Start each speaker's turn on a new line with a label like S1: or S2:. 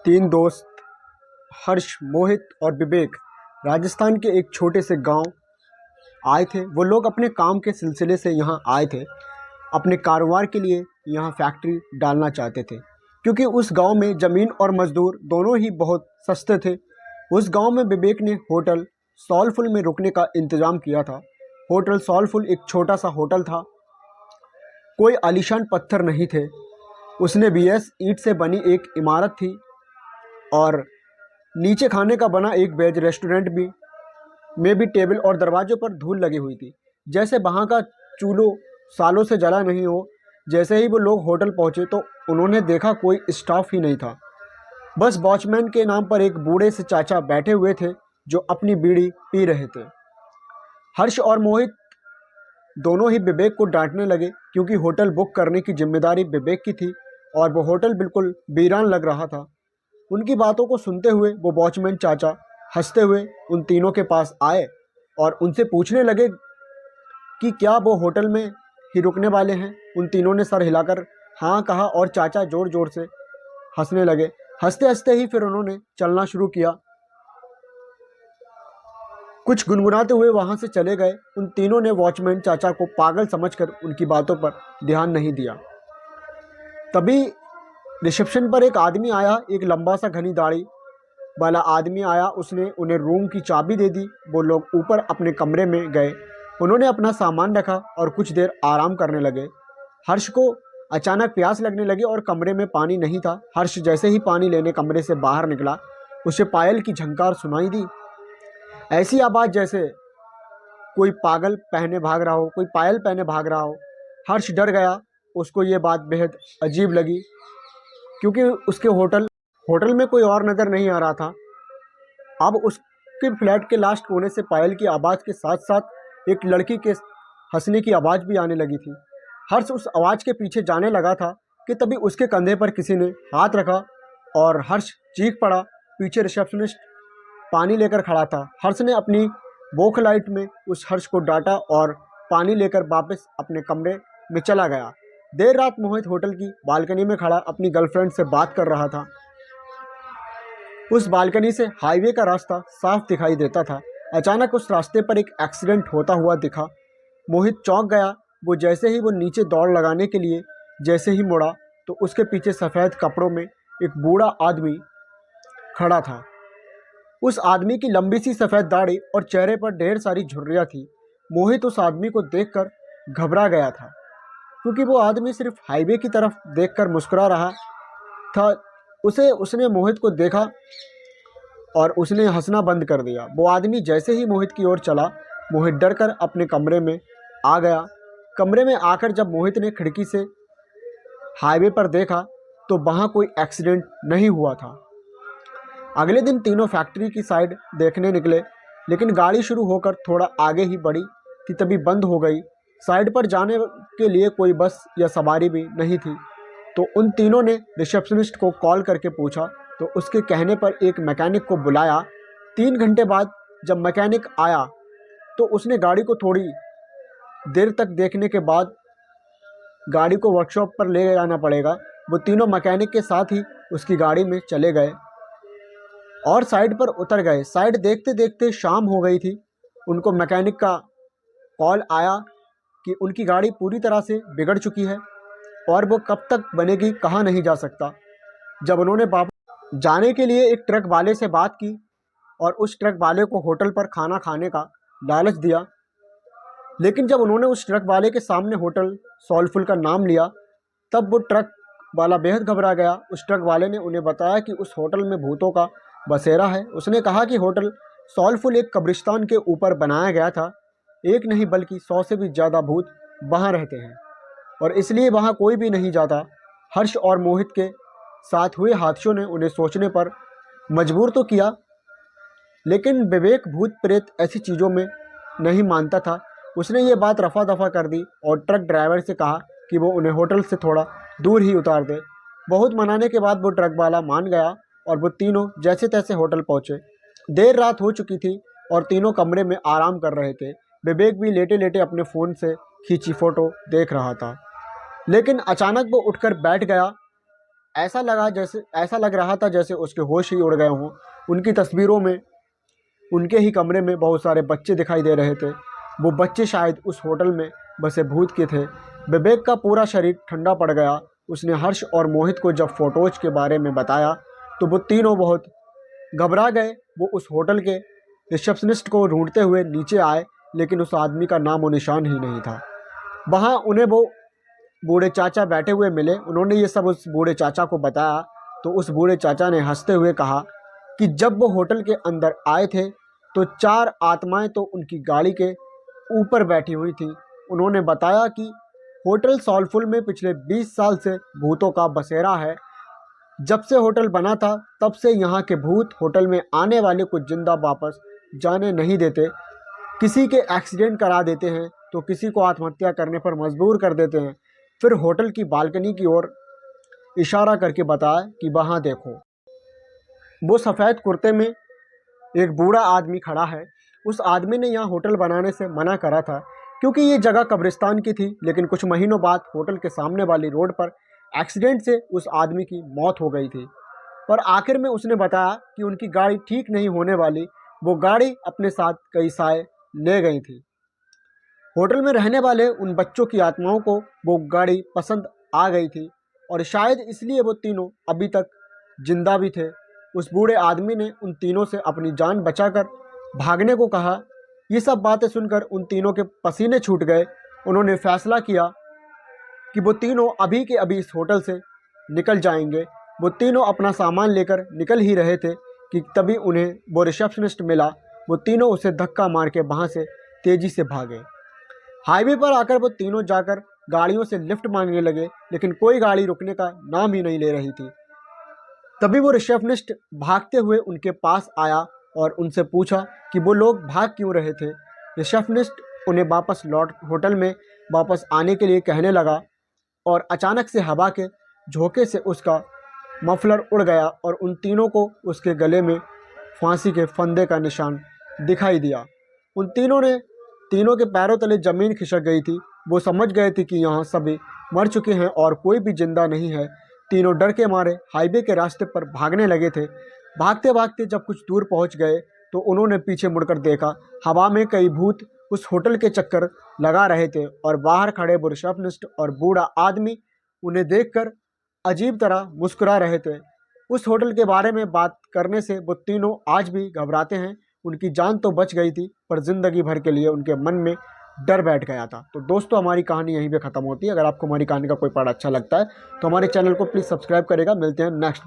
S1: तीन दोस्त हर्ष, मोहित और विवेक राजस्थान के एक छोटे से गांव आए थे। वो लोग अपने काम के सिलसिले से यहाँ आए थे। अपने कारोबार के लिए यहाँ फैक्ट्री डालना चाहते थे, क्योंकि उस गांव में ज़मीन और मज़दूर दोनों ही बहुत सस्ते थे। उस गांव में विवेक ने होटल सोलफुल में रुकने का इंतज़ाम किया था। होटल सोलफुल एक छोटा सा होटल था, कोई आलीशान पत्थर नहीं थे। उसने बीएस ईंट से बनी एक इमारत थी और नीचे खाने का बना एक वेज रेस्टोरेंट में भी टेबल और दरवाजों पर धूल लगी हुई थी, जैसे वहाँ का चूल्हा सालों से जला नहीं हो। जैसे ही वो लोग होटल पहुँचे तो उन्होंने देखा कोई स्टाफ ही नहीं था। बस वॉचमैन के नाम पर एक बूढ़े से चाचा बैठे हुए थे जो अपनी बीड़ी पी रहे थे। हर्ष और मोहित दोनों ही विवेक को डांटने लगे, क्योंकि होटल बुक करने की जिम्मेदारी विवेक की थी और वो होटल बिल्कुल वीरान लग रहा था। उनकी बातों को सुनते हुए वो वॉचमैन चाचा हंसते हुए उन तीनों के पास आए और उनसे पूछने लगे कि क्या वो होटल में ही रुकने वाले हैं। उन तीनों ने सर हिलाकर हाँ कहा और चाचा जोर जोर से हंसने लगे। हंसते हंसते ही फिर उन्होंने चलना शुरू किया। कुछ गुनगुनाते हुए वहां से चले गए। उन तीनों ने वॉचमैन चाचा को पागल समझकर उनकी बातों पर ध्यान नहीं दिया। तभी रिसेप्शन पर एक आदमी आया, एक लंबा सा घनी दाढ़ी वाला आदमी आया। उसने उन्हें रूम की चाबी दे दी। वो लोग ऊपर अपने कमरे में गए। उन्होंने अपना सामान रखा और कुछ देर आराम करने लगे। हर्ष को अचानक प्यास लगने लगी और कमरे में पानी नहीं था। हर्ष जैसे ही पानी लेने कमरे से बाहर निकला, उसे पायल की झंकार सुनाई दी। ऐसी आवाज़ जैसे कोई पागल पहने भाग रहा हो, कोई पायल पहने भाग रहा हो। हर्ष डर गया। उसको ये बात बेहद अजीब लगी, क्योंकि उसके होटल में कोई और नज़र नहीं आ रहा था। अब उसके फ्लैट के लास्ट कोने से पायल की आवाज़ के साथ साथ एक लड़की के हंसने की आवाज़ भी आने लगी थी। हर्ष उस आवाज़ के पीछे जाने लगा था कि तभी उसके कंधे पर किसी ने हाथ रखा और हर्ष चीख पड़ा। पीछे रिसेप्शनिस्ट पानी लेकर खड़ा था। हर्ष ने अपनी बोख लाइट में उस हर्ष को डांटा और पानी लेकर वापस अपने कमरे में चला गया। देर रात मोहित होटल की बालकनी में खड़ा अपनी गर्लफ्रेंड से बात कर रहा था। उस बालकनी से हाईवे का रास्ता साफ दिखाई देता था। अचानक उस रास्ते पर एक एक्सीडेंट होता हुआ दिखा। मोहित चौंक गया। वो जैसे ही वो नीचे दौड़ लगाने के लिए जैसे ही मुड़ा तो उसके पीछे सफ़ेद कपड़ों में एक बूढ़ा आदमी खड़ा था। उस आदमी की लंबी सी सफ़ेद दाढ़ी और चेहरे पर ढेर सारी झुर्रियाँ थी। मोहित उस आदमी को देखकर घबरा गया था, क्योंकि वो आदमी सिर्फ हाईवे की तरफ देखकर मुस्कुरा रहा था। उसने मोहित को देखा और उसने हंसना बंद कर दिया। वो आदमी जैसे ही मोहित की ओर चला, मोहित डर कर अपने कमरे में आ गया। कमरे में आकर जब मोहित ने खिड़की से हाईवे पर देखा तो वहाँ कोई एक्सीडेंट नहीं हुआ था। अगले दिन तीनों फैक्ट्री की साइड देखने निकले, लेकिन गाड़ी शुरू होकर थोड़ा आगे ही बढ़ी थी तभी बंद हो गई। साइड पर जाने के लिए कोई बस या सवारी भी नहीं थी। तो उन तीनों ने रिसेप्शनिस्ट को कॉल करके पूछा, तो उसके कहने पर एक मैकेनिक को बुलाया। 3 घंटे बाद जब मैकेनिक आया तो उसने गाड़ी को थोड़ी देर तक देखने के बाद गाड़ी को वर्कशॉप पर ले जाना पड़ेगा। वो तीनों मैकेनिक के साथ ही उसकी गाड़ी में चले गए और साइड पर उतर गए। साइड देखते देखते शाम हो गई थी। उनको मैकेनिक का कॉल आया कि उनकी गाड़ी पूरी तरह से बिगड़ चुकी है और वो कब तक बनेगी कहा नहीं जा सकता। जब उन्होंने वापस जाने के लिए एक ट्रक वाले से बात की और उस ट्रक वाले को होटल पर खाना खाने का लालच दिया, लेकिन जब उन्होंने उस ट्रक वाले के सामने होटल सोलफुल का नाम लिया तब वो ट्रक वाला बेहद घबरा गया। उस ट्रक वाले ने उन्हें बताया कि उस होटल में भूतों का बसेरा है। उसने कहा कि होटल सोलफुल एक कब्रिस्तान के ऊपर बनाया गया था। एक नहीं बल्कि 100 से भी ज़्यादा भूत वहाँ रहते हैं और इसलिए वहाँ कोई भी नहीं जाता। हर्ष और मोहित के साथ हुए हादसों ने उन्हें सोचने पर मजबूर तो किया, लेकिन विवेक भूत प्रेत ऐसी चीज़ों में नहीं मानता था। उसने ये बात रफा दफा कर दी और ट्रक ड्राइवर से कहा कि वो उन्हें होटल से थोड़ा दूर ही उतार दे। बहुत मनाने के बाद वो ट्रक वाला मान गया और वो तीनों जैसे तैसे होटल पहुँचे। देर रात हो चुकी थी और तीनों कमरे में आराम कर रहे थे। विवेक भी लेटे लेटे अपने फ़ोन से खींची फ़ोटो देख रहा था, लेकिन अचानक वो उठकर बैठ गया। ऐसा लग रहा था जैसे उसके होश ही उड़ गए हों। उनकी तस्वीरों में उनके ही कमरे में बहुत सारे बच्चे दिखाई दे रहे थे। वो बच्चे शायद उस होटल में बसे भूत के थे। विवेक का पूरा शरीर ठंडा पड़ गया। उसने हर्ष और मोहित को जब फोटोज के बारे में बताया तो वो तीनों बहुत घबरा गए। वो उस होटल के रिसेप्शनिस्ट को ढूंढते हुए नीचे आए, लेकिन उस आदमी का नाम और निशान ही नहीं था। वहाँ उन्हें वो बूढ़े चाचा बैठे हुए मिले। उन्होंने ये सब उस बूढ़े चाचा को बताया तो उस बूढ़े चाचा ने हंसते हुए कहा कि जब वो होटल के अंदर आए थे तो 4 आत्माएं तो उनकी गाड़ी के ऊपर बैठी हुई थी। उन्होंने बताया कि होटल सोलफुल में पिछले 20 साल से भूतों का बसेरा है। जब से होटल बना था तब से यहाँ के भूत होटल में आने वाले को जिंदा वापस जाने नहीं देते। किसी के एक्सीडेंट करा देते हैं तो किसी को आत्महत्या करने पर मजबूर कर देते हैं। फिर होटल की बालकनी की ओर इशारा करके बताया कि वहाँ देखो। वो सफ़ेद कुर्ते में एक बूढ़ा आदमी खड़ा है। उस आदमी ने यहाँ होटल बनाने से मना करा था क्योंकि ये जगह कब्रिस्तान की थी, लेकिन कुछ महीनों बाद होटल के सामने वाली रोड पर एक्सीडेंट से उस आदमी की मौत हो गई थी। पर आखिर में उसने बताया कि उनकी गाड़ी ठीक नहीं होने वाली। वो गाड़ी अपने साथ कई साए ले गई थी। होटल में रहने वाले उन बच्चों की आत्माओं को वो गाड़ी पसंद आ गई थी और शायद इसलिए वो तीनों अभी तक जिंदा भी थे। उस बूढ़े आदमी ने उन तीनों से अपनी जान बचाकर भागने को कहा। ये सब बातें सुनकर उन तीनों के पसीने छूट गए। उन्होंने फैसला किया कि वो तीनों अभी के अभी इस होटल से निकल जाएंगे। वो तीनों अपना सामान लेकर निकल ही रहे थे कि तभी उन्हें वो रिसेप्शनिस्ट मिला। वो तीनों उसे धक्का मार के वहाँ से तेज़ी से भागे। हाईवे पर आकर वो तीनों जाकर गाड़ियों से लिफ्ट मांगने लगे, लेकिन कोई गाड़ी रुकने का नाम ही नहीं ले रही थी। तभी वो रिसेप्शनिस्ट भागते हुए उनके पास आया और उनसे पूछा कि वो लोग भाग क्यों रहे थे। रिसेप्शनिस्ट उन्हें वापस होटल में वापस आने के लिए कहने लगा और अचानक से हवा के झोंके से उसका मफलर उड़ गया और उन तीनों को उसके गले में फांसी के फंदे का निशान दिखाई दिया। उन तीनों के पैरों तले ज़मीन खिसक गई थी। वो समझ गए थे कि यहाँ सभी मर चुके हैं और कोई भी जिंदा नहीं है। तीनों डर के मारे हाईवे के रास्ते पर भागने लगे थे। भागते भागते जब कुछ दूर पहुँच गए तो उन्होंने पीछे मुड़कर देखा। हवा में कई भूत उस होटल के चक्कर लगा रहे थे और बाहर खड़े वो रिसेप्शनिस्ट और बूढ़ा आदमी उन्हें देखकर अजीब तरह मुस्कुरा रहे थे। उस होटल के बारे में बात करने से वो तीनों आज भी घबराते हैं। उनकी जान तो बच गई थी पर जिंदगी भर के लिए उनके मन में डर बैठ गया था। तो दोस्तों, हमारी कहानी यहीं पे ख़त्म होती है। अगर आपको हमारी कहानी का कोई पार्ट अच्छा लगता है तो हमारे चैनल को प्लीज़ सब्सक्राइब करेगा। मिलते हैं नेक्स्ट में।